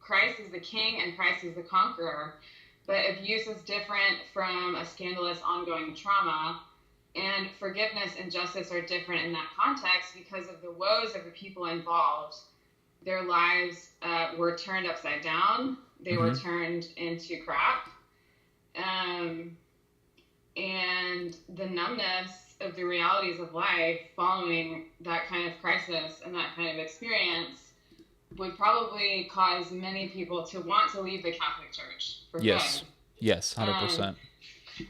Christ is the king and Christ is the conqueror, but abuse is different from a scandalous ongoing trauma. And forgiveness and justice are different in that context because of the woes of the people involved. Their lives were turned upside down. They were turned into crap. And the numbness of the realities of life following that kind of crisis and that kind of experience would probably cause many people to want to leave the Catholic Church for good. Yes, 100%.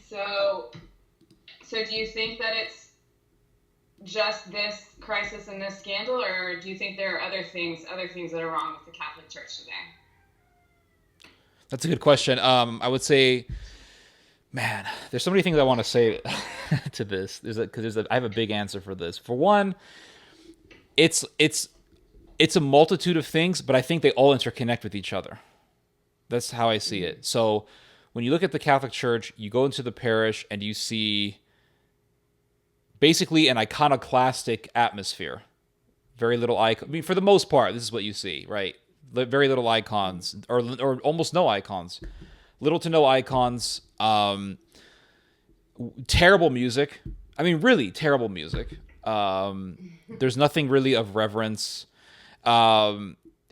So do you think that it's just this crisis and this scandal, or do you think there are other things that are wrong with the Catholic Church today? That's a good question. I would say, man, there's so many things I want to say to this. I have a big answer for this. For one, it's a multitude of things, but I think they all interconnect with each other. That's how I see it. So when you look at the Catholic Church, you go into the parish and you see basically an iconoclastic atmosphere. Very little icon. I mean, for the most part, this is what you see, right? Very little icons, or almost no icons. Little to no icons. Terrible music. I mean, really terrible music. There's nothing really of reverence.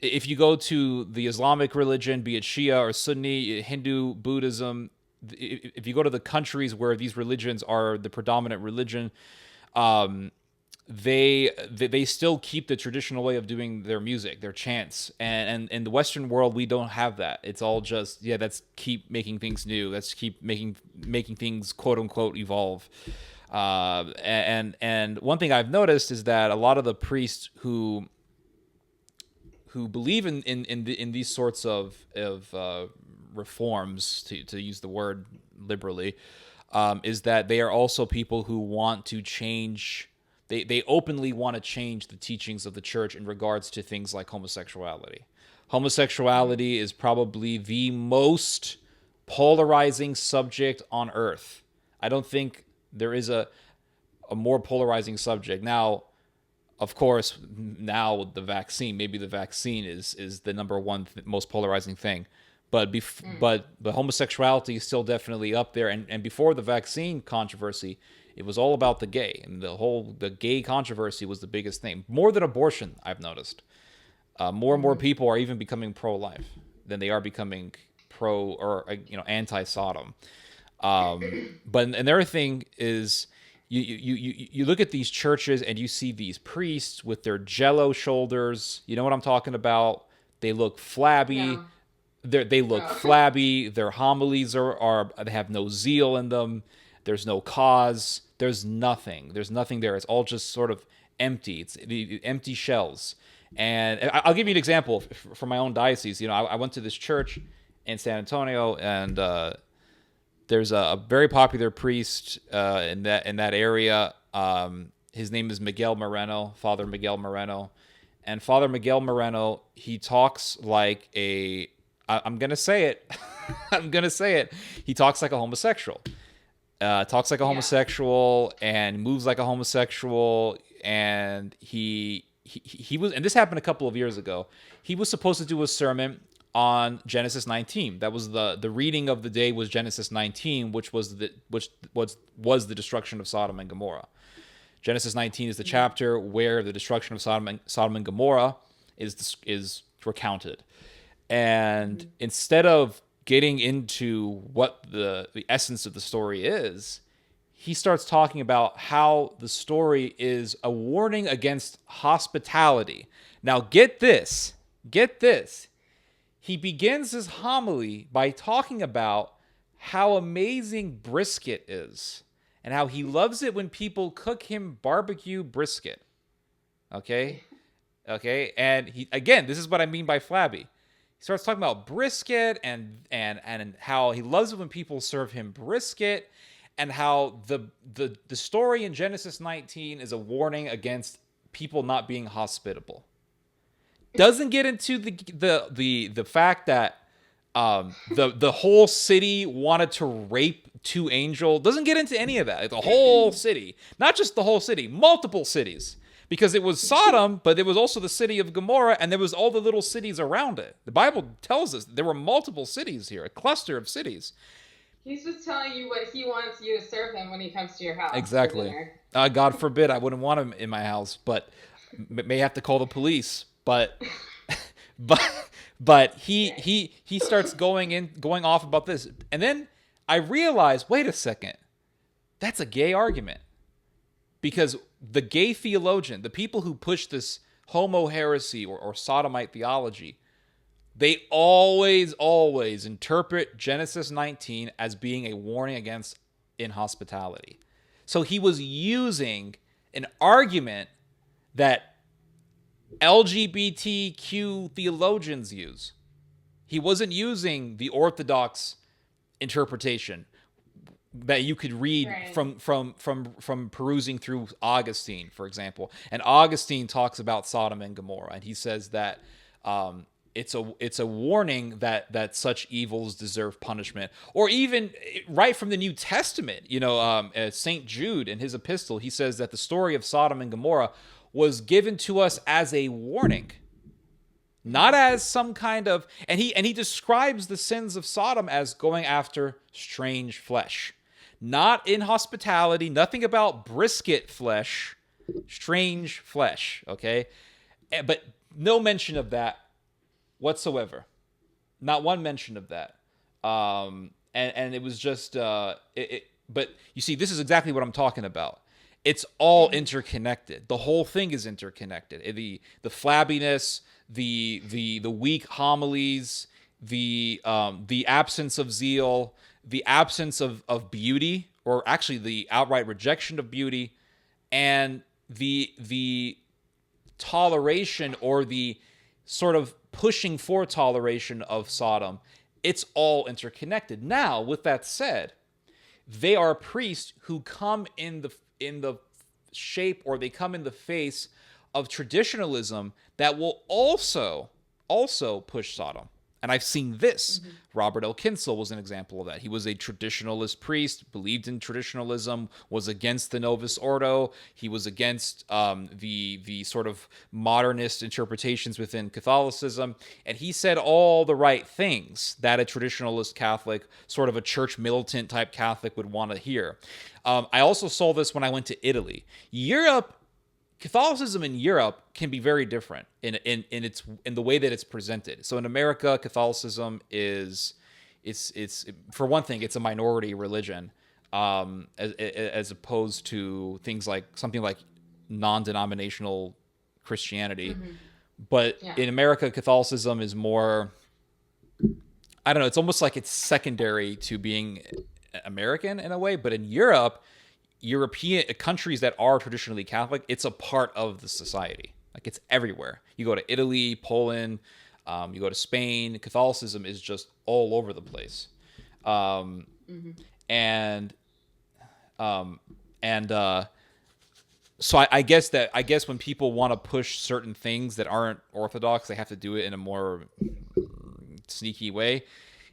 If you go to the Islamic religion, be it Shia or Sunni, Hindu, Buddhism, if you go to the countries where these religions are the predominant religion, they still keep the traditional way of doing their music, their chants. And in the Western world, we don't have that. It's all just, let's keep making things new. Let's keep making things quote unquote evolve. And one thing I've noticed is that a lot of the priests who believe in these sorts of reforms, to use the word liberally, is that they are also people who want to change. They openly want to change the teachings of the church in regards to things like homosexuality. Homosexuality is probably the most polarizing subject on earth. I don't think there is a more polarizing subject. Now, of course, now the vaccine, maybe the vaccine is the number one most polarizing thing. But the homosexuality is still definitely up there. And before the vaccine controversy, it was all about the gay. And the gay controversy was the biggest thing. More than abortion, I've noticed. More and more people are even becoming pro-life than they are becoming anti-Sodom. But another thing is, you look at these churches and you see these priests with their jello shoulders. You know what I'm talking about? They look flabby. Yeah. They look flabby. Their homilies they have no zeal in them. There's no cause. There's nothing. There's nothing there. It's all just sort of empty. It's the empty shells. And I'll give you an example from my own diocese. I went to this church in San Antonio, and there's a very popular priest in that area. His name is Miguel Moreno, Father Miguel Moreno. And Father Miguel Moreno, he talks like I'm going to say it. I'm going to say it. He talks like a homosexual. Homosexual and moves like a homosexual. And he was, and this happened a couple of years ago. He was supposed to do a sermon on Genesis 19. That was the reading of the day was Genesis 19, which was the destruction of Sodom and Gomorrah. Genesis 19 is the chapter where the destruction of Sodom and Gomorrah is recounted. And instead of getting into what the essence of the story is, he starts talking about how the story is a warning against hospitality. Now, get this. He begins his homily by talking about how amazing brisket is and how he loves it when people cook him barbecue brisket. Okay? And this is what I mean by flabby. He starts talking about brisket and how he loves it when people serve him brisket, and how the story in Genesis 19 is a warning against people not being hospitable. Doesn't get into the fact that the whole city wanted to rape two angels. Doesn't get into any of that. Like the whole city, not just the whole city, multiple cities. because it was Sodom, but it was also the city of Gomorrah, and there was all the little cities around it. The Bible tells us there were multiple cities here, a cluster of cities. He's just telling you what he wants you to serve him when he comes to your house for Exactly. dinner. God forbid, I wouldn't want him in my house, but may have to call the police. But but he starts going off about this, and then I realize, wait a second, that's a gay argument, because the gay theologian, the people who push this homo heresy or sodomite theology, they always interpret Genesis 19 as being a warning against inhospitality. So he was using an argument that LGBTQ theologians use. He wasn't using the orthodox interpretation that you could read from perusing through Augustine, for example. And Augustine talks about Sodom and Gomorrah, and he says that it's a warning that such evils deserve punishment. Or even right from the New Testament, St. Jude in his epistle, he says that the story of Sodom and Gomorrah was given to us as a warning, not as some kind of, and he describes the sins of Sodom as going after strange flesh, not inhospitality, nothing about brisket flesh, strange flesh, okay? But no mention of that whatsoever. Not one mention of that. And it was just, but you see, this is exactly what I'm talking about. It's all interconnected. The whole thing is interconnected. The flabbiness, the weak homilies, the absence of zeal, the absence of beauty, or actually the outright rejection of beauty, and the toleration or the sort of pushing for toleration of Sodom. It's all interconnected. Now, with that said, they are priests who come in the shape, or they come in the face of traditionalism that will also push Sodom. And I've seen this. Mm-hmm. Robert L. Kinsel was an example of that. He was a traditionalist priest, believed in traditionalism, was against the Novus Ordo. He was against the sort of modernist interpretations within Catholicism. And he said all the right things that a traditionalist Catholic, sort of a church militant type Catholic, would want to hear. I also saw this when I went to Italy. Catholicism in Europe can be very different in the way that it's presented. So in America, Catholicism it's for one thing, it's a minority religion, as opposed to things like something like non-denominational Christianity. Mm-hmm. But in America, Catholicism is more, I don't know, it's almost like it's secondary to being American in a way. But in European countries that are traditionally Catholic, it's a part of the society. Like, it's everywhere. You go to Italy, Poland, you go to Spain, Catholicism is just all over the place. And so I guess when people want to push certain things that aren't orthodox, they have to do it in a more sneaky way.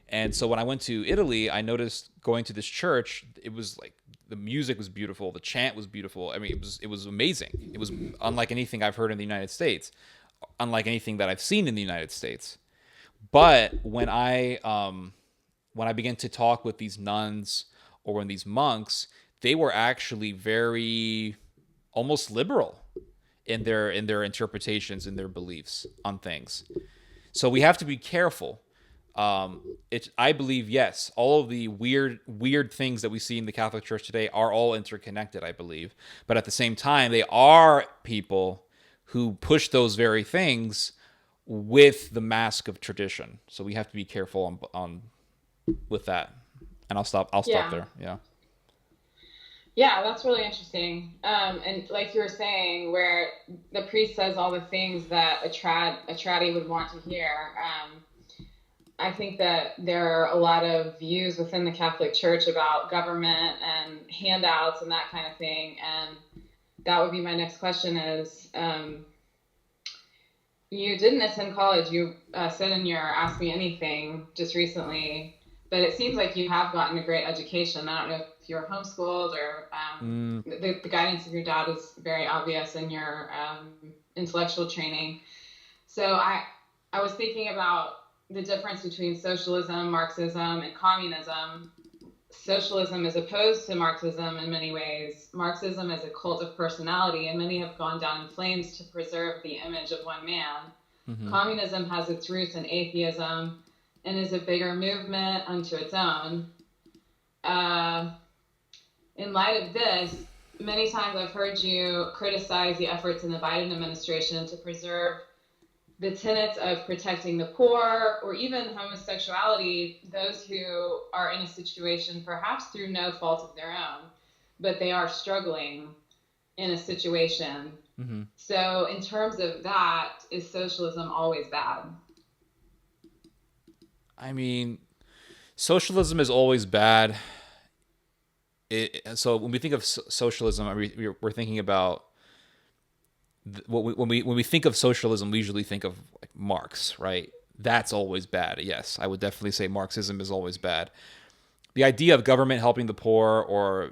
And so when I went to Italy, I noticed going to this church, it was like, the music was beautiful. The chant was beautiful. I mean, it was amazing. It was unlike anything I've heard in the United States, unlike anything that I've seen in the United States. But when I began to talk with these nuns or when these monks, they were actually very almost liberal in their interpretations, in their beliefs on things. So we have to be careful. I believe, yes, all of the weird things that we see in the Catholic Church today are all interconnected, I believe. But at the same time, they are people who push those very things with the mask of tradition. So we have to be careful on with that. And I'll stop there. Yeah. Yeah, that's really interesting. And like you were saying, where the priest says all the things that a traddie would want to hear. I think that there are a lot of views within the Catholic Church about government and handouts and that kind of thing. And that would be my next question is, you didn't attend college. You said in your Ask Me Anything just recently, but it seems like you have gotten a great education. I don't know if you're homeschooled or Mm, the guidance of your dad is very obvious in your intellectual training. So I was thinking about the difference between socialism, Marxism, and communism. Socialism is opposed to Marxism in many ways. Marxism is a cult of personality, and many have gone down in flames to preserve the image of one man. hmm. Communism has its roots in atheism and is a bigger movement unto its own. Uh, in light of this, many times I've heard you criticize the efforts in the Biden administration to preserve the tenets of protecting the poor or even homosexuality, those who are in a situation perhaps through no fault of their own, but they are struggling in a situation. Hmm. So, in terms of that, is socialism always bad? I mean, socialism is always bad. So when we think of socialism, we're thinking about when we think of socialism, we usually think of like Marx, right? That's always bad. Yes, I would definitely say Marxism is always bad. The idea of government helping the poor or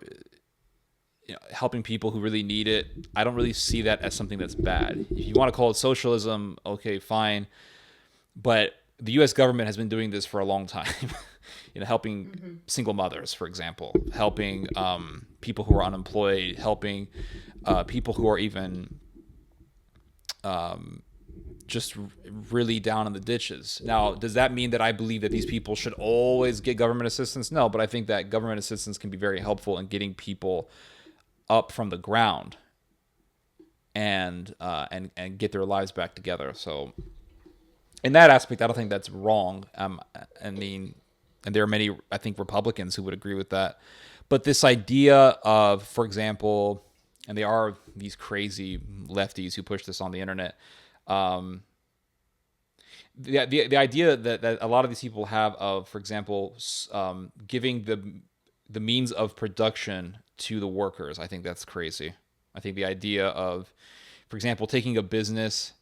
helping people who really need it, I don't really see that as something that's bad. If you want to call it socialism, okay, fine. But the U.S. government has been doing this for a long time. Helping Mm-hmm. single mothers, for example, helping people who are unemployed, helping people who are even just really down in the ditches. Now, does that mean that I believe that these people should always get government assistance? No, but I think that government assistance can be very helpful in getting people up from the ground and get their lives back together. So in that aspect, I don't think that's wrong. I mean, and there are many, I think, Republicans who would agree with that. But this idea of, for example, and there are these crazy lefties who push this on the internet. Um, the idea that a lot of these people have of, for example, giving the means of production to the workers, I think that's crazy. I think the idea of, for example, taking a business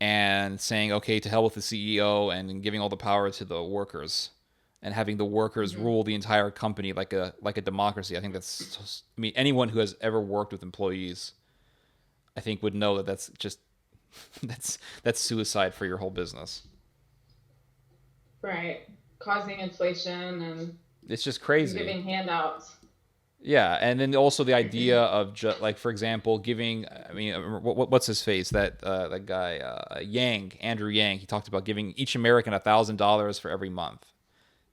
and saying, okay, to hell with the CEO and giving all the power to the workers and having the workers Mm-hmm. rule the entire company like a democracy. I think I mean, anyone who has ever worked with employees, I think would know that that's just that's suicide for your whole business. Right. Causing inflation and It's just crazy. giving handouts. Yeah, and then also the idea of like, for example, giving. I mean, what's his face? That guy Yang, Andrew Yang. He talked about giving each American $1,000 for every month.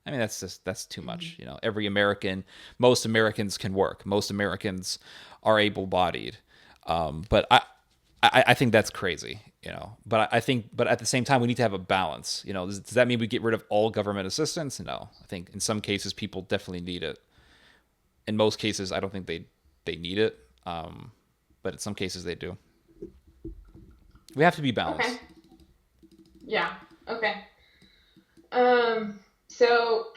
I mean, that's too much. Every American, most Americans can work. Most Americans are able-bodied. But I think that's crazy. But I think, but at the same time, we need to have a balance. Does that mean we get rid of all government assistance? No. I think in some cases, people definitely need it. In most cases, I don't think they need it, but in some cases they do. We have to be Okay. balanced. Yeah. Okay. So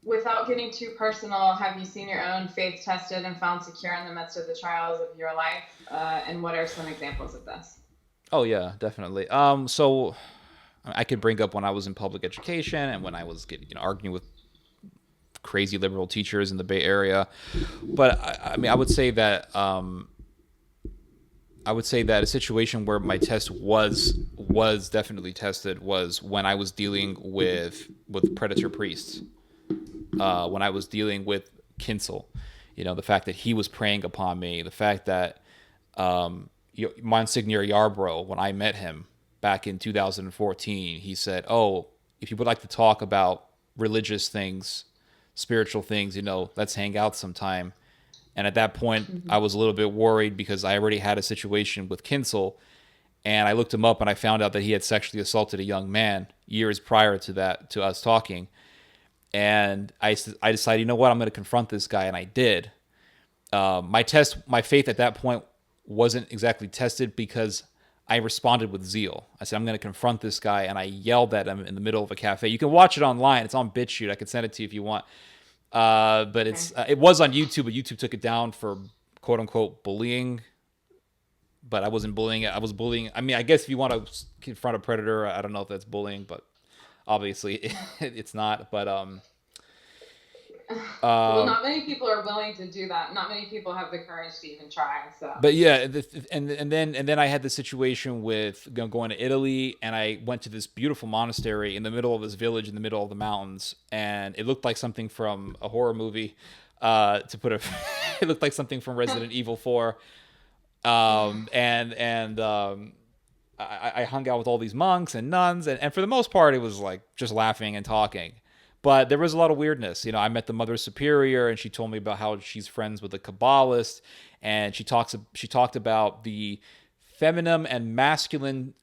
without getting too personal, have you seen your own faith tested and found secure in the midst of the trials of your life? And what are some examples of this? Oh yeah, definitely. So I could bring up when I was in public education and when I was arguing with crazy liberal teachers in the Bay Area, but I mean, I would say that a situation where my test was definitely tested was when I was dealing with predator priests. When I was dealing with Kinsel, the fact that he was preying upon me, the fact that Monsignor Yarbrough, when I met him back in 2014, he said, "Oh, if you would like to talk about religious things, spiritual things, let's hang out sometime." And at that point, Mm-hmm. I was a little bit worried because I already had a situation with Kinsel, and I looked him up and I found out that he had sexually assaulted a young man years prior to that, to us talking. And I decided, you know what, I'm going to confront this guy, and I did. My faith at that point wasn't exactly tested because I responded with zeal. I said, I'm going to confront this guy, and I yelled at him in the middle of a cafe. You can watch it online. It's on BitChute. I can send it to you if you want. But Okay. it was on YouTube, but YouTube took it down for quote unquote bullying. But I wasn't bullying it. I was bullying. I mean, I guess if you want to confront a predator, I don't know if that's bullying, but obviously it's not. But Well, Um, not many people are willing to do that. Not many people have the courage to even try. So, but yeah, and then I had the situation with going to Italy, and I went to this beautiful monastery in the middle of this village in the middle of the mountains, and it looked like something from a horror movie. To put it, it looked like something from Resident Evil 4. And I hung out with all these monks and nuns, and for the most part, it was like just laughing and talking. But there was a lot of weirdness. I met the Mother Superior, and she told me about how she's friends with a Kabbalist, and she talked about the feminine and masculine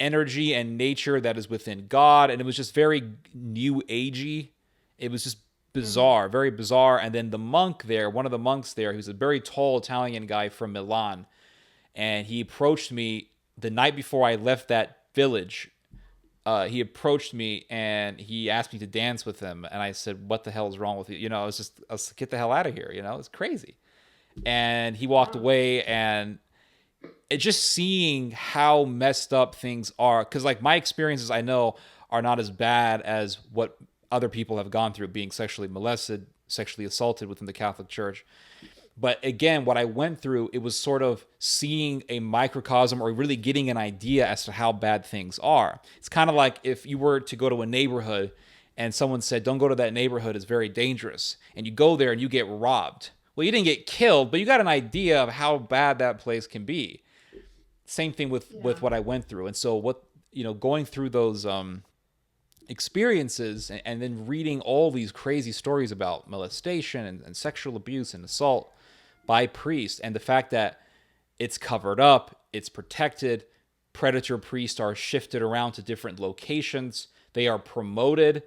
energy and nature that is within God, and it was just very new agey. It was just mm-hmm. bizarre, very bizarre. And then the monk there, one of the monks there, he was a very tall Italian guy from Milan, and he approached me the night before I left that village. He approached me and he asked me to dance with him, and I said, "What the hell is wrong with you?" I was like, "Get the hell out of here!" It's crazy. And he walked Wow. away, and it just seeing how messed up things are, because like my experiences, I know, are not as bad as what other people have gone through, being sexually molested, sexually assaulted within the Catholic Church. But again, what I went through, it was sort of seeing a microcosm, or really getting an idea as to how bad things are. It's kind of like if you were to go to a neighborhood and someone said, "Don't go to that neighborhood, it's very dangerous." And you go there and you get robbed. Well, you didn't get killed, but you got an idea of how bad that place can be. Same thing with Yeah. what I went through. And so going through those experiences, and then reading all these crazy stories about molestation and sexual abuse and assault by priests, and the fact that it's covered up, it's protected. Predator priests are shifted around to different locations. They are promoted.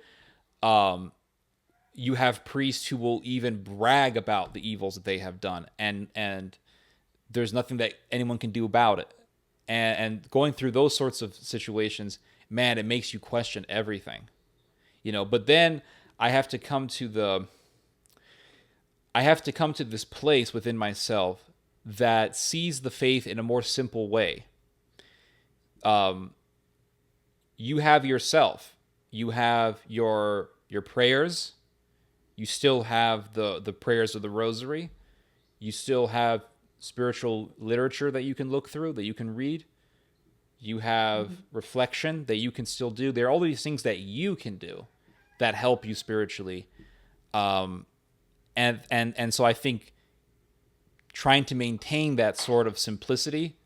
You have priests who will even brag about the evils that they have done, and there's nothing that anyone can do about it. And going through those sorts of situations, man, it makes you question everything. But then I have to come to the I have to come to this place within myself that sees the faith in a more simple way. Um, you have yourself, you have your prayers, you still have the prayers of the Rosary, you still have spiritual literature that you can look through, that you can read. You have Mm-hmm. reflection that you can still do. There are all these things that you can do that help you spiritually. Um, and so I think trying to maintain that sort of simplicity,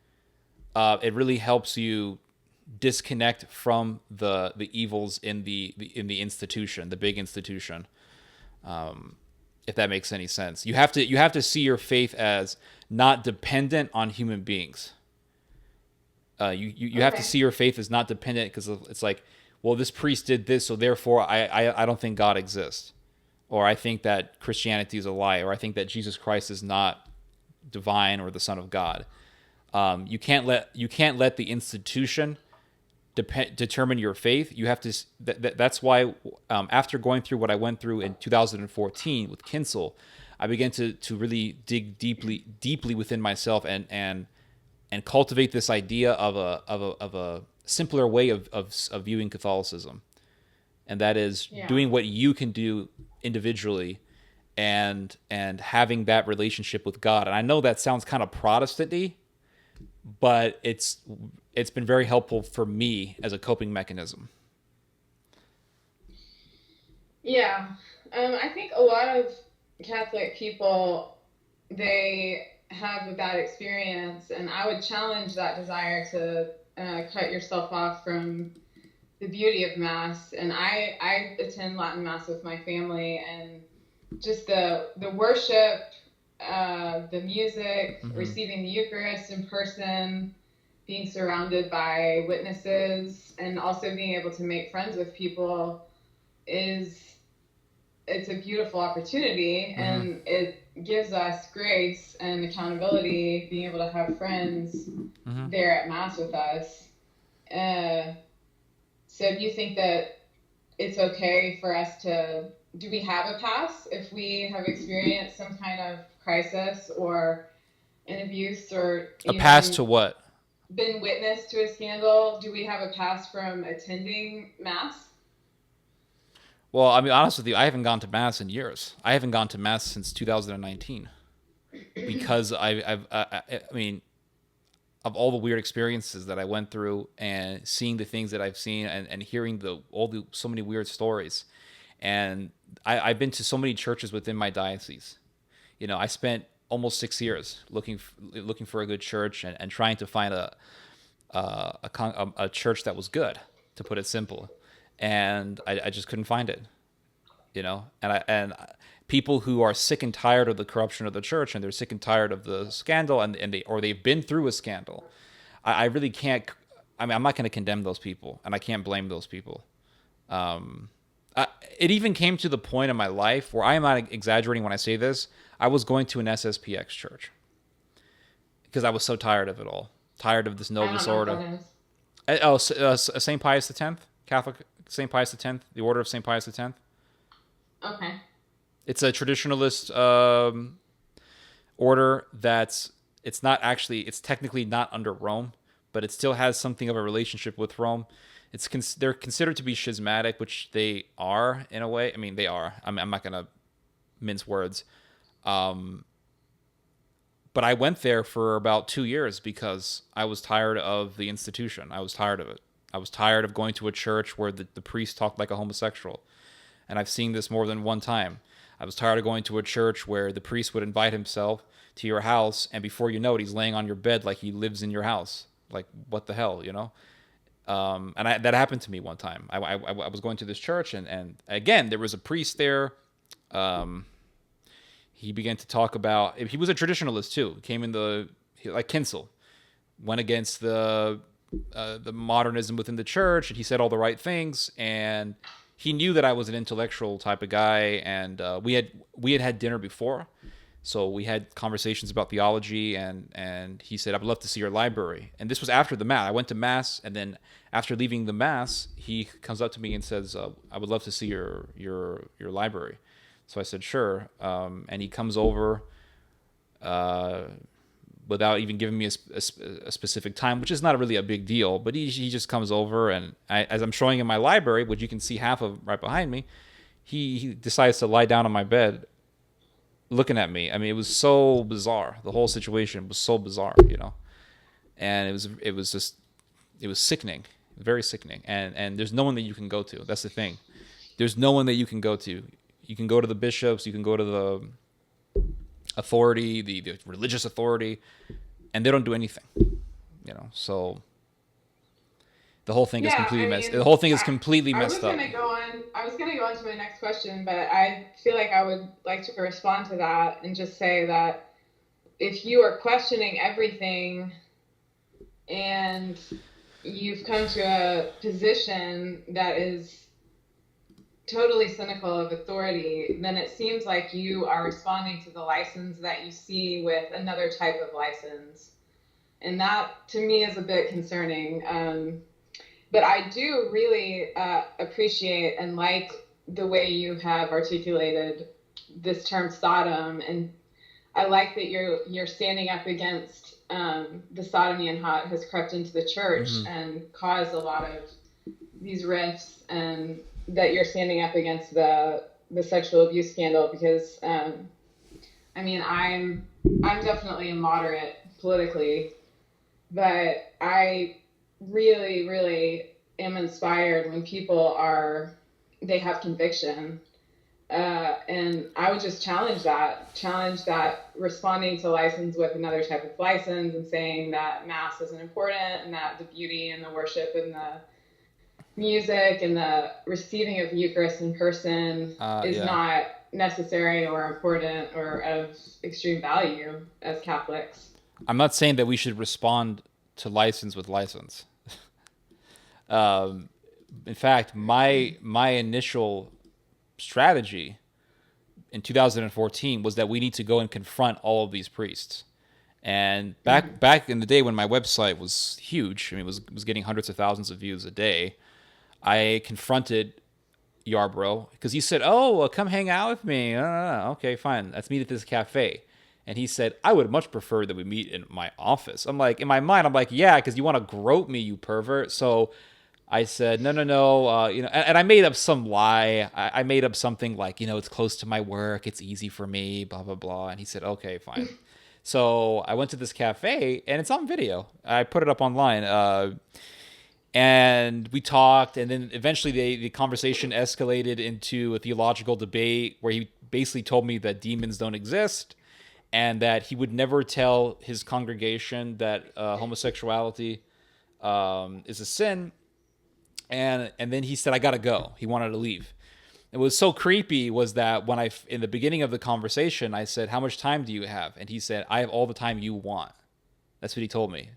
it really helps you disconnect from the evils in the institution, the big institution. If that makes any sense, you have to see your faith as not dependent on human beings. You have to Okay. see your faith as not dependent, because it's like, well, this priest did this, so therefore I don't think God exists, or I think that Christianity is a lie, or I think that Jesus Christ is not divine or the Son of God. You can't let the institution determine your faith. You have to. That's why, after going through what I went through in 2014 with Kinsel, I began to really dig deeply within myself, and cultivate this idea of a simpler way of viewing Catholicism, and that is Yeah. doing what you can do individually, and having that relationship with God. And I know that sounds kind of Protestant-y, but it's been very helpful for me as a coping mechanism. Yeah. I think a lot of Catholic people, they have a bad experience, and I would challenge that desire to cut yourself off from the beauty of Mass. And I attend Latin Mass with my family, and just the worship, the music, Mm-hmm. receiving the Eucharist in person, being surrounded by witnesses, and also being able to make friends with people is it's a beautiful opportunity, Mm-hmm. and it gives us grace and accountability, being able to have friends Mm-hmm. there at Mass with us. Uh, so do you think that it's okay for us to, do we have a pass if we have experienced some kind of crisis or an abuse, or A pass to even what? been witness to a scandal? Do we have a pass from attending Mass? Well, I mean, honest with you, I haven't gone to mass in years. I haven't gone to mass since 2019 because I mean, of all the weird experiences that I went through and seeing the things that I've seen and hearing so many weird stories. And I've been to so many churches within my diocese. You know, I spent almost 6 years looking for a good church and trying to find a church that was good, to put it simple. And I just couldn't find it, you know. And people who are sick and tired of the corruption of the church, and they're sick and tired of the scandal, and they've been through a scandal. I really can't. I mean, I'm not going to condemn those people, and I can't blame those people. Um, it even came to the point in my life where I am not exaggerating when I say this. I was going to an SSPX church because I was so tired of it all, tired of this I Novus don't know what Ordo. that is. St. Pius X, Catholic St. Pius X, the Order of St. Pius X. Okay. It's a traditionalist order it's technically not under Rome, but it still has something of a relationship with Rome. They're considered to be schismatic, which they are in a way. I mean, they are. I'm not gonna mince words. But I went there for about 2 years because I was tired of the institution. I was tired of it. I was tired of going to a church where the priest talked like a homosexual. And I've seen this more than one time. I was tired of going to a church where the priest would invite himself to your house, and before you know it, he's laying on your bed like he lives in your house. Like, what the hell, you know? That happened to me one time. I was going to this church, and again, there was a priest there. He began to talk about, he was a traditionalist too. Came in like Kinsel, went against the modernism within the church, and he said all the right things. And he knew that I was an intellectual type of guy, and we had dinner before, so we had conversations about theology. And he said, "I'd love to see your library." And this was after the mass. I went to mass, and then after leaving the mass, he comes up to me and says, "I would love to see your library." So I said, "Sure." And he comes over without even giving me a specific time, which is not really a big deal. But he just comes over, and as I'm showing him my library, which you can see half of right behind me, he decides to lie down on my bed looking at me. I mean, it was so bizarre. The whole situation was so bizarre, you know. And it was sickening, very sickening. And there's no one that you can go to. That's the thing. There's no one that you can go to. You can go to the bishops, you can go to the authority, the religious authority, and they don't do anything, you know. So the whole thing is completely messed. The whole thing is completely messed up. I was gonna go on to my next question, but I feel like I would like to respond to that and just say that if you are questioning everything and you've come to a position that is totally cynical of authority, then it seems like you are responding to the license that you see with another type of license. And that, to me, is a bit concerning. But I do really appreciate and like the way you have articulated this term Sodom. And I like that you're standing up against the sodomy and how it has crept into the church and caused a lot of these rifts, and that you're standing up against the sexual abuse scandal, because I mean, I'm definitely a moderate politically, but I really, really am inspired when people they have conviction. And I would just challenge that responding to license with another type of license, and saying that mass isn't important, and that the beauty and the worship and the music and the receiving of the Eucharist in person is not necessary or important or of extreme value as Catholics. I'm not saying that we should respond to license with license. In fact, my initial strategy in 2014 was that we need to go and confront all of these priests. And back in the day when my website was huge, I mean, it was getting hundreds of thousands of views a day, I confronted Yarbrough because he said, "Oh, well, come hang out with me." Okay, fine. Let's meet at this cafe. And he said, "I would much prefer that we meet in my office." I'm like, in my mind, I'm like, yeah, because you want to grope me, you pervert. So I said, no, no, no, and I made up some lie. I made up something like, it's close to my work. It's easy for me, blah, blah, blah. And he said, okay, fine. So I went to this cafe and it's on video. I put it up online. And we talked, and then eventually the conversation escalated into a theological debate where he basically told me that demons don't exist and that he would never tell his congregation that homosexuality is a sin. And then he said, I gotta go. He wanted to leave. It was so creepy was that when in the beginning of the conversation, I said, how much time do you have? And he said, I have all the time you want. That's what he told me.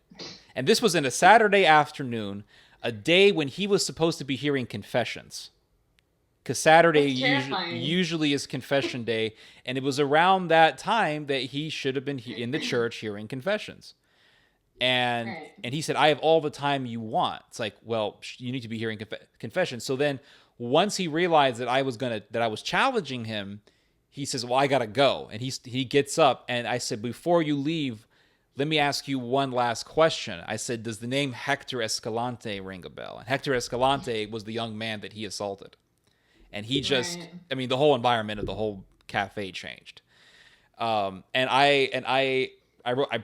And this was in a Saturday afternoon, a day when he was supposed to be hearing confessions. Because Saturday usually is confession day. And it was around that time that he should have been in the church hearing confessions. And Right. and he said, I have all the time you want. It's like, well, you need to be hearing confession. So then once he realized that I was challenging him, he says, well, I got to go. And he gets up, and I said, before you leave, let me ask you one last question. I said, does the name Hector Escalante ring a bell? And Hector Escalante was the young man that he assaulted. And he just, Right. I mean, the whole environment of the whole cafe changed. I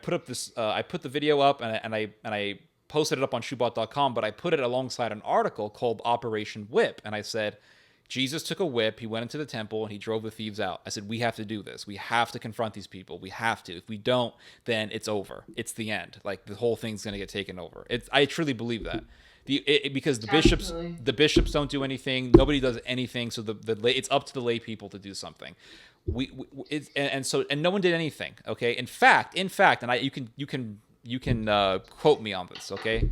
put up this, I put the video up and I posted it up on shoebot.com, but I put it alongside an article called Operation Whip. And I said, Jesus took a whip, he went into the temple, and he drove the thieves out. I said, we have to do this. We have to confront these people. We have to. If we don't, then it's over. It's the end. Like, the whole thing's going to get taken over. I truly believe that. Because Absolutely. the bishops don't do anything. Nobody does anything. So it's up to the lay people to do something. And no one did anything. Okay. In fact, and you can quote me on this. Okay.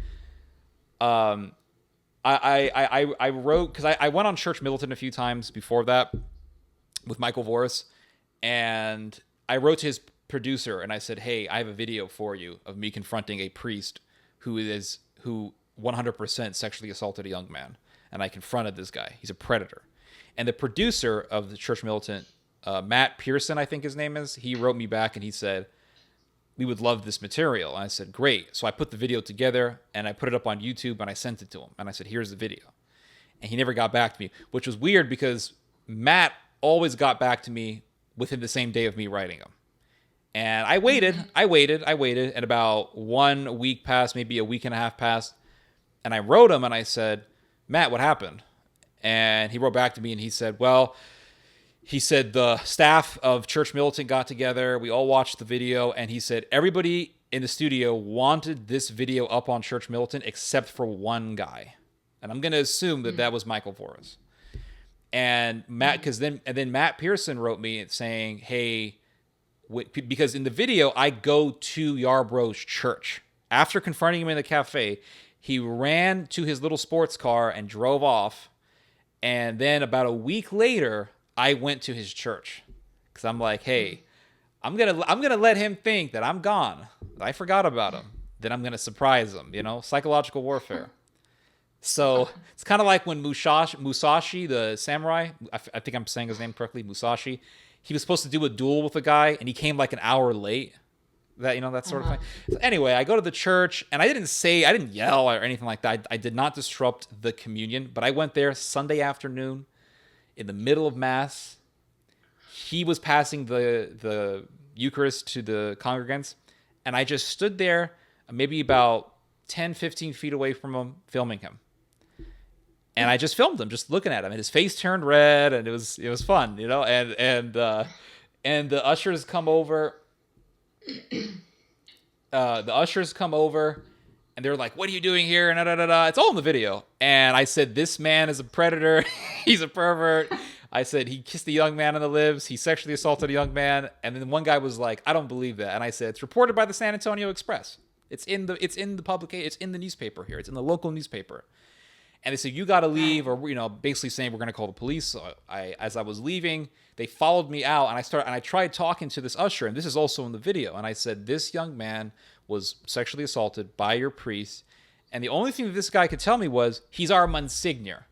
I wrote, because I went on Church Militant a few times before that with Michael Voris, and I wrote to his producer and I said, hey, I have a video for you of me confronting a priest who 100% sexually assaulted a young man. And I confronted this guy. He's a predator. And the producer of the Church Militant, Matt Pearson, I think his name is, he wrote me back and he said, we would love this material. And I said, great. So I put the video together and I put it up on YouTube and I sent it to him. And I said, here's the video. And he never got back to me, which was weird because Matt always got back to me within the same day of me writing him. And I waited, and about 1 week passed, maybe a week and a half passed. And I wrote him and I said, Matt, what happened? And he wrote back to me and he said, well, the staff of Church Militant got together. We all watched the video. And he said, everybody in the studio wanted this video up on Church Militant except for one guy. And I'm going to assume that was Michael Voris. And then Matt Pearson wrote me saying, hey, because in the video, I go to Yarbrough's church. After confronting him in the cafe, he ran to his little sports car and drove off. And then about a week later, I went to his church because I'm like, hey, I'm gonna let him think that I'm gone, that I forgot about him. Then I'm gonna surprise him. Psychological warfare. So it's kind of like when Musashi, the samurai, I think I'm saying his name correctly, Musashi. He was supposed to do a duel with a guy, and he came like an hour late. That sort of thing. So anyway, I go to the church, and I didn't yell or anything like that. I did not disrupt the communion, but I went there Sunday afternoon in the middle of Mass. He was passing the Eucharist to the congregants, and I just stood there maybe about 10, 15 feet away from him, filming him. And I just filmed him, just looking at him, and his face turned red, and it was fun, and the ushers come over. The ushers come over and they're like, what are you doing here? And da, da, da, da. It's all in the video. And I said, this man is a predator. He's a pervert. I said, he kissed a young man on the lips. He sexually assaulted a young man. And then one guy was like, I don't believe that. And I said, it's reported by the San Antonio Express. It's in the publication. It's in the newspaper here. It's in the local newspaper. And they said, you got to leave, or, basically saying we're going to call the police. So as I was leaving, they followed me out, and I tried talking to this usher, and this is also in the video. And I said, this young man was sexually assaulted by your priest. And the only thing that this guy could tell me was, he's our Monsignor.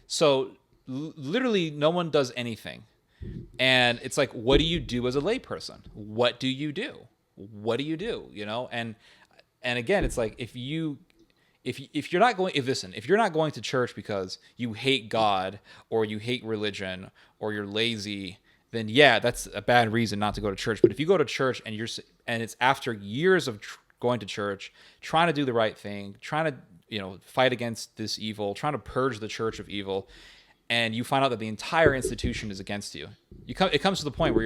So literally no one does anything. And it's like, what do you do as a layperson? What do you do? What do you do? And again, it's like, if you if you're not going if you're not going to church because you hate God or you hate religion or you're lazy, then yeah, that's a bad reason not to go to church. But if you go to church and it's after years of going to church, trying to do the right thing, trying to fight against this evil, trying to purge the church of evil, and you find out that the entire institution is against you, it comes to the point where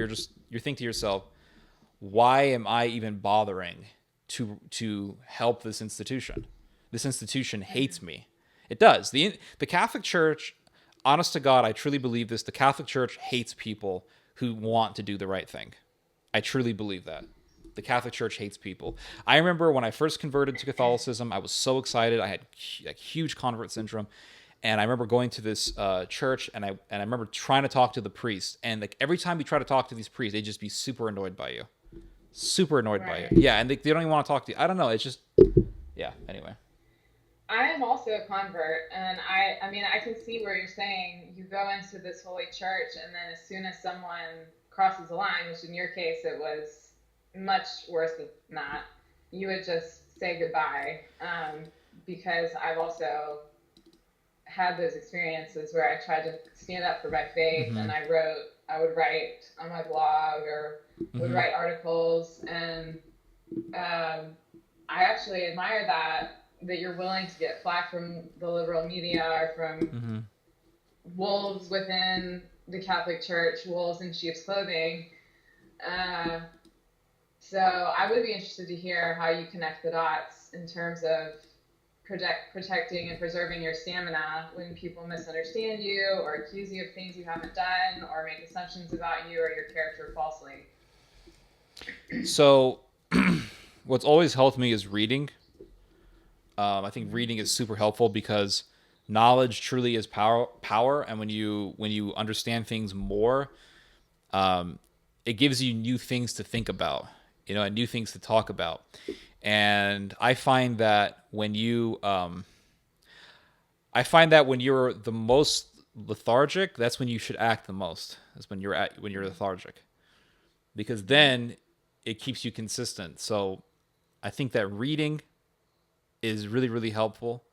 you think to yourself, why am I even bothering to help this institution? This institution hates me. It does. The Catholic Church, honest to God, I truly believe this. The Catholic Church hates people who want to do the right thing. I truly believe that. The Catholic Church hates people. I remember when I first converted to Catholicism, I was so excited. I had like huge convert syndrome. And I remember going to this church, and I remember trying to talk to the priest. And like every time you try to talk to these priests, they'd just be super annoyed by you. Super annoyed by you. Yeah, and they don't even want to talk to you. I don't know. It's just, yeah, anyway. I am also a convert, and I mean, I can see where you're saying you go into this holy church, and then as soon as someone crosses the line, which in your case it was much worse than that, you would just say goodbye. Because I've also had those experiences where I tried to stand up for my faith, and I would write on my blog or would write articles, and I actually admire that you're willing to get flack from the liberal media or from wolves within the Catholic Church, wolves in sheep's clothing. So I would be interested to hear how you connect the dots in terms of protecting and preserving your stamina when people misunderstand you or accuse you of things you haven't done or make assumptions about you or your character falsely. So what's always helped me is reading. I think reading is super helpful because knowledge truly is power, and when you understand things more, it gives you new things to think about, and new things to talk about. And I find that when you're the most lethargic, that's when you should act the most. That's when you're lethargic, because then it keeps you consistent. So I think that reading is really, really helpful.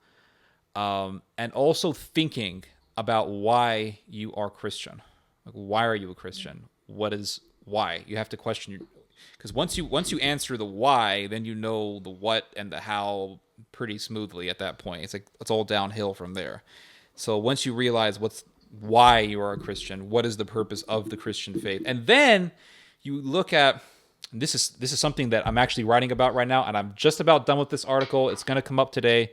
And also thinking about why you are Christian. Like, why are you a Christian? What is why? You have to question, because once you answer the why, then you know the what and the how pretty smoothly at that point. It's like it's all downhill from there. So once you realize why you are a Christian, what is the purpose of the Christian faith, and then you look at, this is something that I'm actually writing about right now, and I'm just about done with this article. It's going to come up today.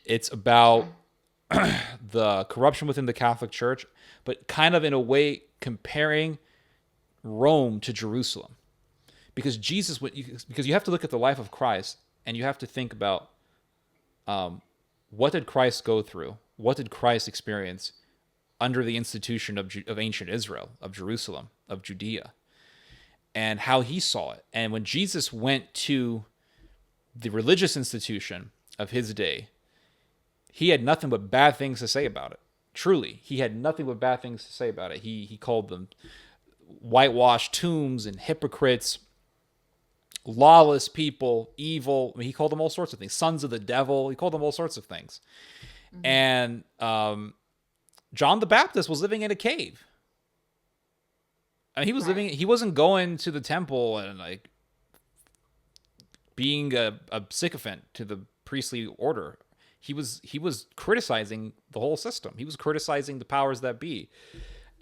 It's about the corruption within the Catholic Church, but kind of in a way comparing Rome to Jerusalem. Because because you have to look at the life of Christ, and you have to think about what did Christ go through? What did Christ experience under the institution of ancient Israel, of Jerusalem, of Judea, and how he saw it. And when Jesus went to the religious institution of his day, he had nothing but bad things to say about it. Truly, he had nothing but bad things to say about it. He called them whitewashed tombs and hypocrites, lawless people, evil. I mean, he called them all sorts of things. Sons of the devil. He called them all sorts of things. And John the Baptist was living in a cave. I mean, he wasn't going to the temple and like being a sycophant to the priestly order. He was criticizing the whole system. He was criticizing the powers that be.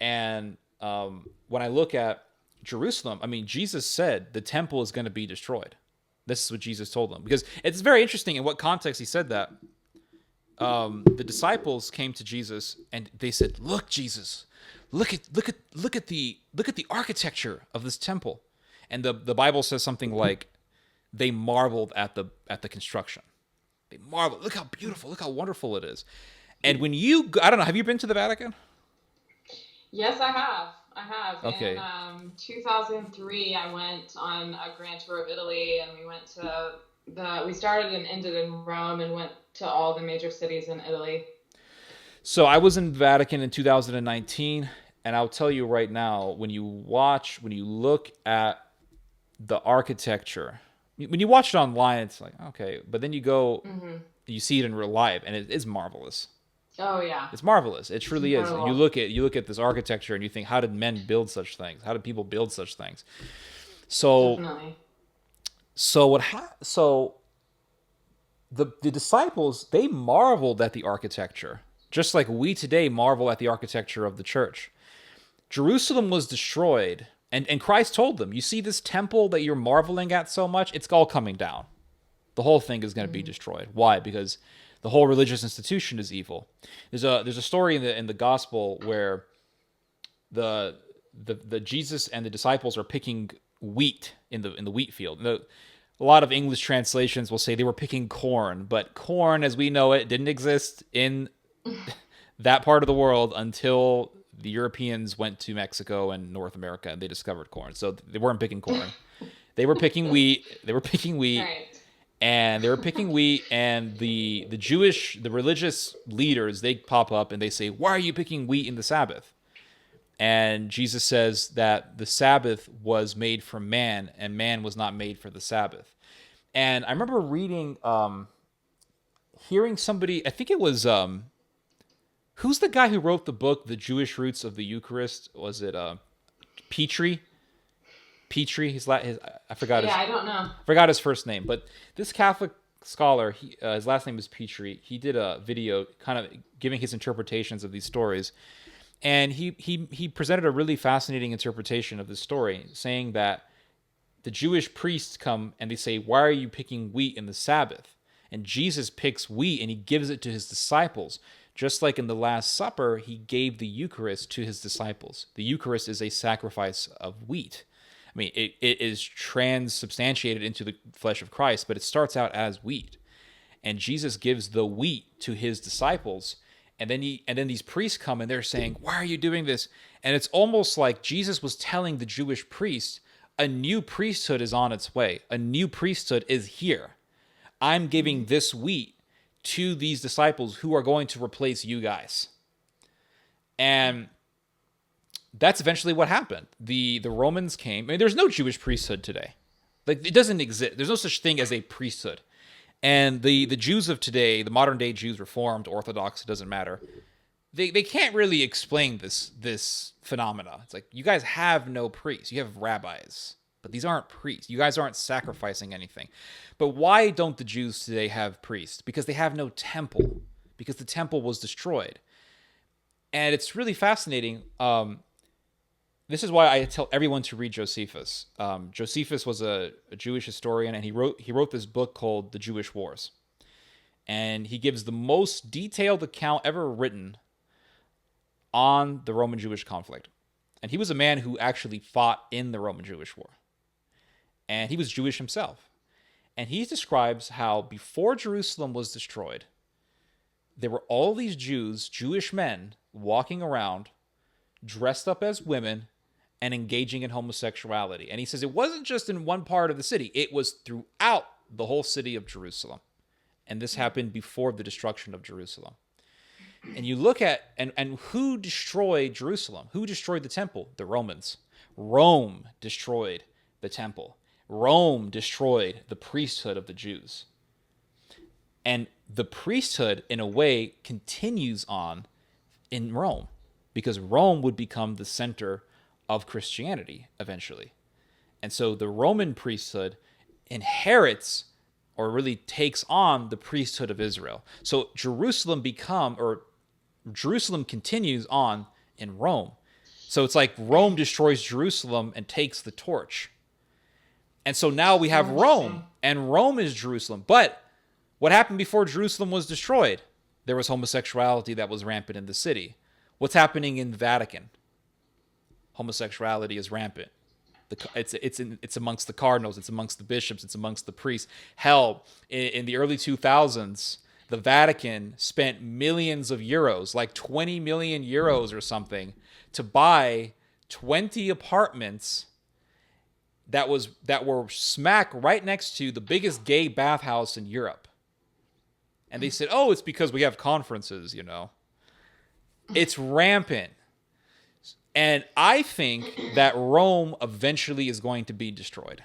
And when I look at Jerusalem, I mean, Jesus said the temple is going to be destroyed. This is what Jesus told them, because it's very interesting in what context he said that. The disciples came to Jesus and they said, "Look, Jesus, look at the architecture of this temple." And the Bible says something like they marveled at the construction. They marveled. Look how beautiful, look how wonderful it is. And when I don't know, have you been to the Vatican? Yes, I have. Okay. In 2003, I went on a grand tour of Italy, and we started and ended in Rome and went to all the major cities in Italy. So I was in Vatican in 2019, and I'll tell you right now, when you look at the architecture, when you watch it online, it's like, okay, but then you go You see it in real life, and it is marvelous. Oh yeah, It's marvelous. It it's truly is. And incredible. you look at this architecture, and you think, how did men build such things? How did people build such things? So Definitely. so the disciples, they marveled at the architecture, just like we today marvel at the architecture of the church. Jerusalem was destroyed, and Christ told them, you see this temple that you're marveling at so much, it's all coming down. The whole thing is going to be destroyed. Why? Because the whole religious institution is evil. There's a story in the gospel where the Jesus and the disciples are picking wheat in the wheat field. A lot of English translations will say they were picking corn, but corn, as we know it, didn't exist in that part of the world until the Europeans went to Mexico and North America and they discovered corn. So they weren't picking corn. They were picking wheat. They were picking wheat. Right. And they were picking wheat, and the religious leaders, they pop up and they say, why are you picking wheat in the Sabbath? And Jesus says that the Sabbath was made for man, and man was not made for the Sabbath. And I remember reading, hearing somebody, I think it was, who's the guy who wrote the book, The Jewish Roots of the Eucharist? Was it Petrie? Petrie, I forgot Yeah, I don't know. his first name, but this Catholic scholar, his last name is Petrie. He did a video kind of giving his interpretations of these stories, and he presented a really fascinating interpretation of this story, saying that the Jewish priests come and they say, "Why are you picking wheat in the Sabbath?" And Jesus picks wheat and he gives it to his disciples. Just like in the Last Supper, he gave the Eucharist to his disciples. The Eucharist is a sacrifice of wheat. I mean, it is transubstantiated into the flesh of Christ, but it starts out as wheat. And Jesus gives the wheat to his disciples. And then these priests come and they're saying, why are you doing this? And it's almost like Jesus was telling the Jewish priests, a new priesthood is on its way. A new priesthood is here. I'm giving this wheat to these disciples who are going to replace you guys. And that's eventually what happened. The Romans came. I mean, there's no Jewish priesthood today. Like, it doesn't exist. There's no such thing as a priesthood. And the Jews of today, the modern day Jews, Reformed, Orthodox, it doesn't matter. They can't really explain this phenomena. It's like, you guys have no priests. You have rabbis, but these aren't priests. You guys aren't sacrificing anything. But why don't the Jews today have priests? Because they have no temple. Because the temple was destroyed. And it's really fascinating. This is why I tell everyone to read Josephus. Josephus was a Jewish historian, and he wrote this book called The Jewish Wars. And he gives the most detailed account ever written on the Roman-Jewish conflict. And he was a man who actually fought in the Roman-Jewish war. And he was Jewish himself. And he describes how before Jerusalem was destroyed, there were all these Jews, Jewish men, walking around, dressed up as women, and engaging in homosexuality. And he says it wasn't just in one part of the city, it was throughout the whole city of Jerusalem. And this happened before the destruction of Jerusalem. And you look at, and who destroyed Jerusalem? Who destroyed the temple? The Romans. Rome destroyed the temple. Rome destroyed the priesthood of the Jews. And the priesthood, in a way, continues on in Rome, because Rome would become the center of Christianity eventually. And so the Roman priesthood inherits, or really takes on, the priesthood of Israel. So Jerusalem continues on in Rome. So it's like Rome destroys Jerusalem and takes the torch. And so now we have Rome, and Rome is Jerusalem. But what happened before Jerusalem was destroyed? There was homosexuality that was rampant in the city. What's happening in the Vatican? Homosexuality is rampant. It's amongst the cardinals, it's amongst the bishops, it's amongst the priests. Hell, in the early 2000s, the Vatican spent millions of euros, like 20 million euros or something, to buy 20 apartments that were smack right next to the biggest gay bathhouse in Europe. And they said, oh, it's because we have conferences, you know. It's rampant. And I think that Rome eventually is going to be destroyed.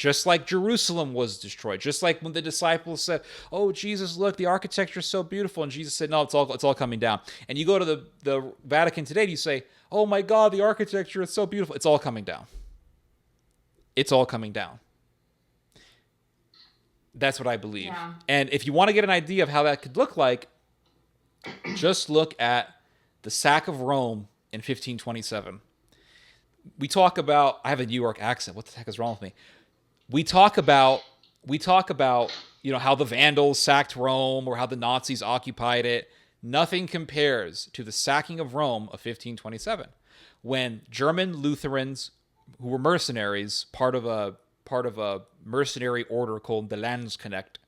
Just like Jerusalem was destroyed. Just like when the disciples said, "Oh, Jesus, look, the architecture is so beautiful," and Jesus said, "No, it's all coming down." And you go to the Vatican today, and you say, "Oh my God, the architecture is so beautiful." It's all coming down. It's all coming down. That's what I believe. Yeah. And if you want to get an idea of how that could look like, just look at the sack of Rome in 1527. We talk about, I have a New York accent. What the heck is wrong with me? We talk about, how the Vandals sacked Rome or how the Nazis occupied it. Nothing compares to the sacking of Rome of 1527, when German Lutherans, who were mercenaries, part of a mercenary order called the Landsknecht,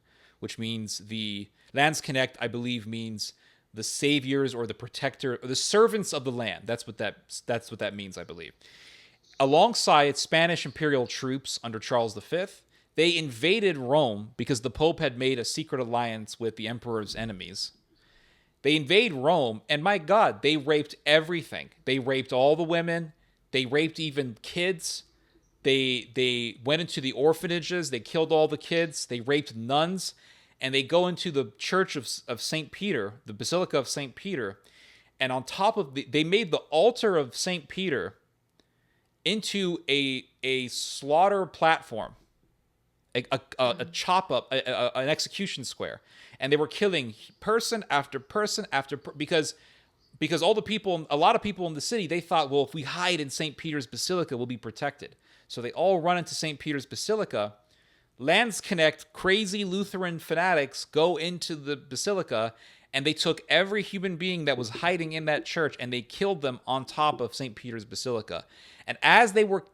which means the Landsknecht, I believe, means the saviors or the protector or the servants of the land. That's what that means, I believe. Alongside Spanish imperial troops under Charles V, they invaded Rome because the Pope had made a secret alliance with the emperor's enemies. They invade Rome, and my God, they raped everything. They raped all the women. They raped even kids. They went into the orphanages. They killed all the kids. They raped nuns. And they go into the church of St. Peter, the Basilica of St. Peter. And on top of they made the altar of St. Peter into a slaughter platform, a chop up, an execution square. And they were killing person after person because a lot of people in the city, they thought, well, if we hide in St. Peter's Basilica, we'll be protected. So they all run into St. Peter's Basilica. Landsknecht, crazy Lutheran fanatics, go into the basilica, and they took every human being that was hiding in that church and they killed them on top of St. Peter's Basilica. And as they were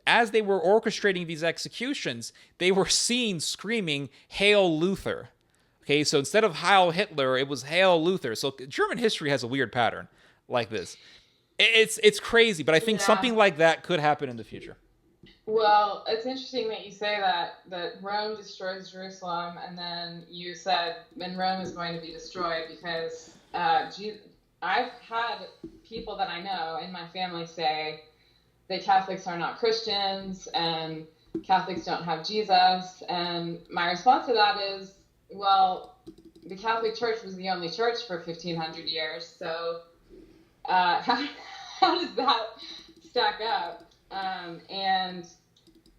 orchestrating these executions, they were seen screaming, "Hail Luther." Okay, so instead of Heil Hitler, it was Hail Luther. So German history has a weird pattern like this. It's crazy, but I think something like that could happen in the future. Well, it's interesting that you say that Rome destroys Jerusalem, and then you said, and Rome is going to be destroyed because I've had people that I know in my family say that Catholics are not Christians and Catholics don't have Jesus. And my response to that is, well, the Catholic Church was the only church for 1,500 years. So how does that stack up? And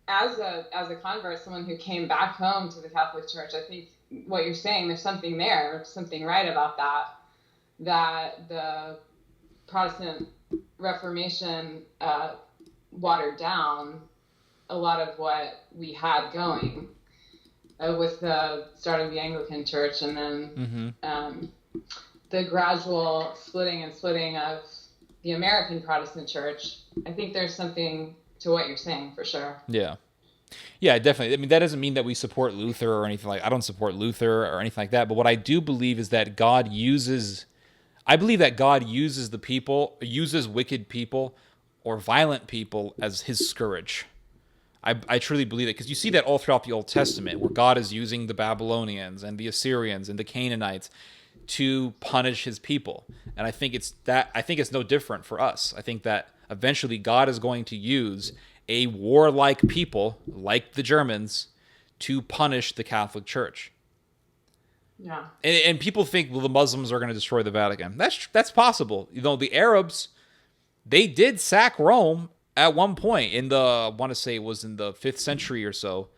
as a convert, someone who came back home to the Catholic Church, I think what you're saying, there's something there, something right about that the Protestant Reformation watered down a lot of what we had going with the start of the Anglican Church, and then the gradual splitting of the American Protestant Church. I think there's something to what you're saying for sure. Yeah, definitely. I mean, that doesn't mean that we support Luther or anything I don't support Luther or anything like that. But what I do believe is that I believe that God uses wicked people or violent people as his scourge. I truly believe it, because you see that all throughout the Old Testament, where God is using the Babylonians and the Assyrians and the Canaanites to punish his people. And I think it's no different for us. I think that eventually God is going to use a warlike people like the Germans to punish the Catholic Church. Yeah. And people think, well, the Muslims are going to destroy the Vatican. That's possible. The Arabs, they did sack Rome at one point in I want to say it was in the 5th century or so.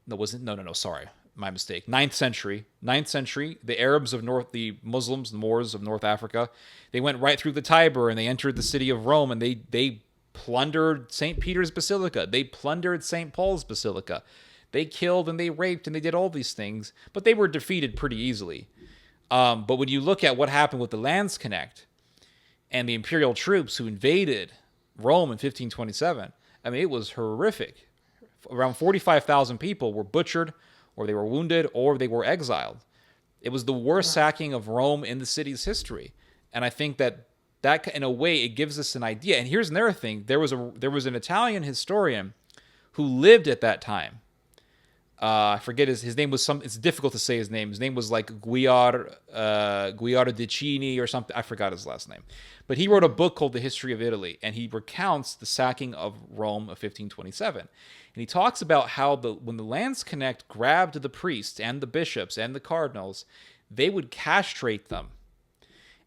No, sorry. My mistake. 9th century, the Arabs of the Muslims, the Moors of North Africa, they went right through the Tiber and they entered the city of Rome, and they plundered St. Peter's Basilica. They plundered St. Paul's Basilica. They killed and they raped and they did all these things, but they were defeated pretty easily. But when you look at what happened with the Landsknecht and the imperial troops who invaded Rome in 1527, I mean, it was horrific. Around 45,000 people were butchered, or they were wounded, or they were exiled. It was the worst sacking of Rome in the city's history. And I think that in a way, it gives us an idea. And here's another thing. There was an Italian historian who lived at that time. I forget his name was some. It's difficult to say his name. His name was like Guiardicini or something. I forgot his last name, but he wrote a book called The History of Italy, and he recounts the sacking of Rome of 1527, and he talks about how when the landsknecht grabbed the priests and the bishops and the cardinals, they would castrate them,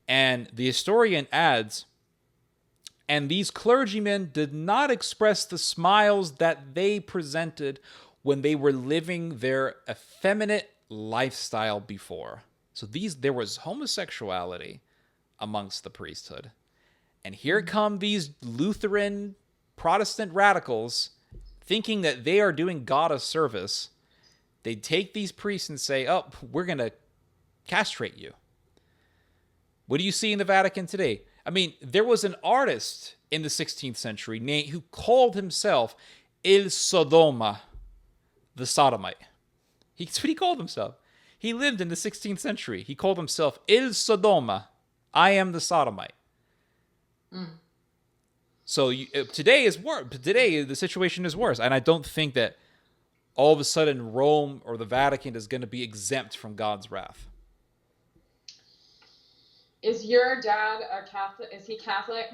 and the historian adds. And these clergymen did not express the smiles that they presented when they were living their effeminate lifestyle before. So there was homosexuality amongst the priesthood. And here come these Lutheran Protestant radicals thinking that they are doing God a service. They take these priests and say, oh, we're going to castrate you. What do you see in the Vatican today? I mean, there was an artist in the 16th century who called himself Il Sodoma, the sodomite. That's what he called himself. He lived in the 16th century. He called himself Il Sodoma. I am the sodomite. So today is worse. Today the situation is worse, and I don't think that all of a sudden Rome or the Vatican is going to be exempt from God's wrath. Is your dad a Catholic? Is he Catholic?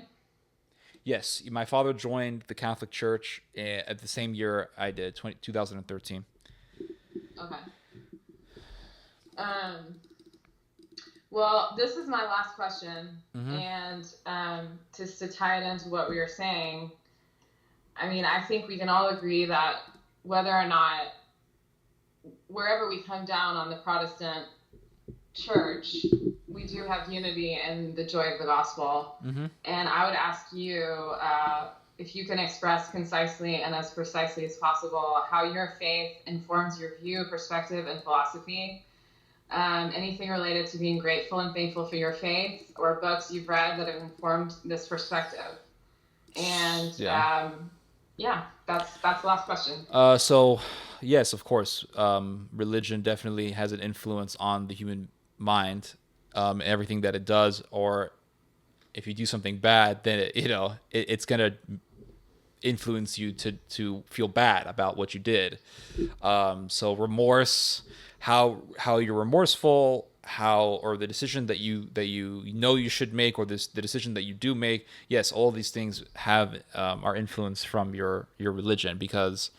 Yes, my father joined the Catholic Church at the same year I did, 2013. Okay. Well, this is my last question, and just to tie it into what we were saying, I mean, I think we can all agree that whether or not, wherever we come down on the Protestant Church, we do have unity in the joy of the gospel. And I would ask you if you can express concisely and as precisely as possible how your faith informs your view, perspective, and philosophy. Anything related to being grateful and thankful for your faith, or books you've read that have informed this perspective. And that's the last question. So yes, of course, religion definitely has an influence on the human mind. Everything that it does, or if you do something bad, then it's gonna influence you to feel bad about what you did. So remorse, how you're remorseful, or the decision that you know you should make, or the decision that you do make. Yes, all of these things are influenced from your religion, because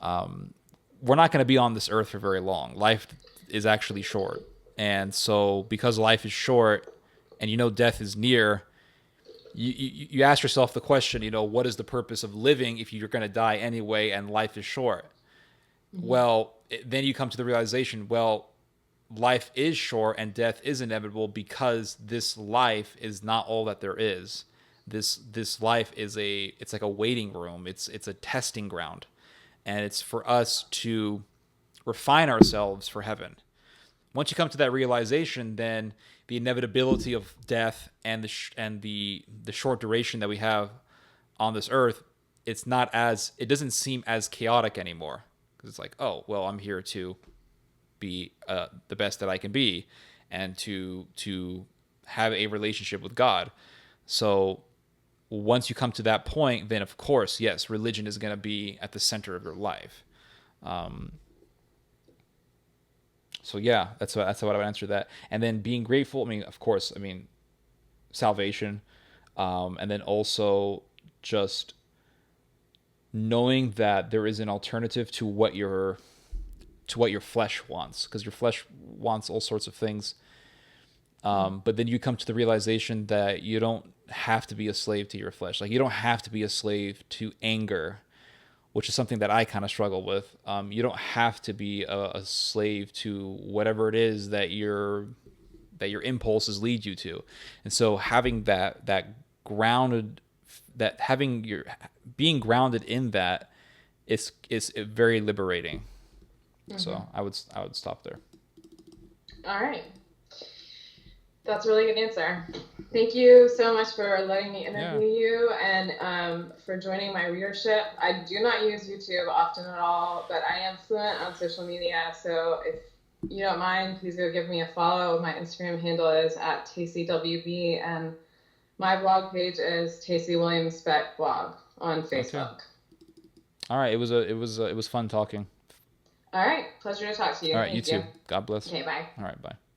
we're not going to be on this earth for very long. Life is actually short. And so because life is short and death is near, you ask yourself the question, what is the purpose of living if you're going to die anyway and life is short? Well, then you come to the realization, life is short and death is inevitable, because this life is not all that there is. This life it's like a waiting room. It's a testing ground, and it's for us to refine ourselves for heaven. Once you come to that realization, then the inevitability of death and the short duration that we have on this earth, it doesn't seem as chaotic anymore, because it's like, oh, well, I'm here to be the best that I can be, and to have a relationship with God. So once you come to that point, then of course, yes, religion is going to be at the center of your life. So yeah, that's what I would answer that. And then being grateful, of course, salvation, and then also just knowing that there is an alternative to what your flesh wants, because your flesh wants all sorts of things. But then you come to the realization that you don't have to be a slave to your flesh. Like, you don't have to be a slave to anger, which is something that I kind of struggle with. You don't have to be a slave to whatever it is that your impulses lead you to. And so having being grounded in that is very liberating. So I would stop there. All right. That's a really good answer. Thank you so much for letting me interview you, and for joining my readership. I do not use YouTube often at all, but I am fluent on social media. So if you don't mind, please go give me a follow. My Instagram handle is @TacyWB, and my blog page is Tacy Williams Beck blog on Facebook. Okay. All right. It was fun talking. All right. Pleasure to talk to you. All right, you Thank you. too. God bless. Okay, bye. All right, bye.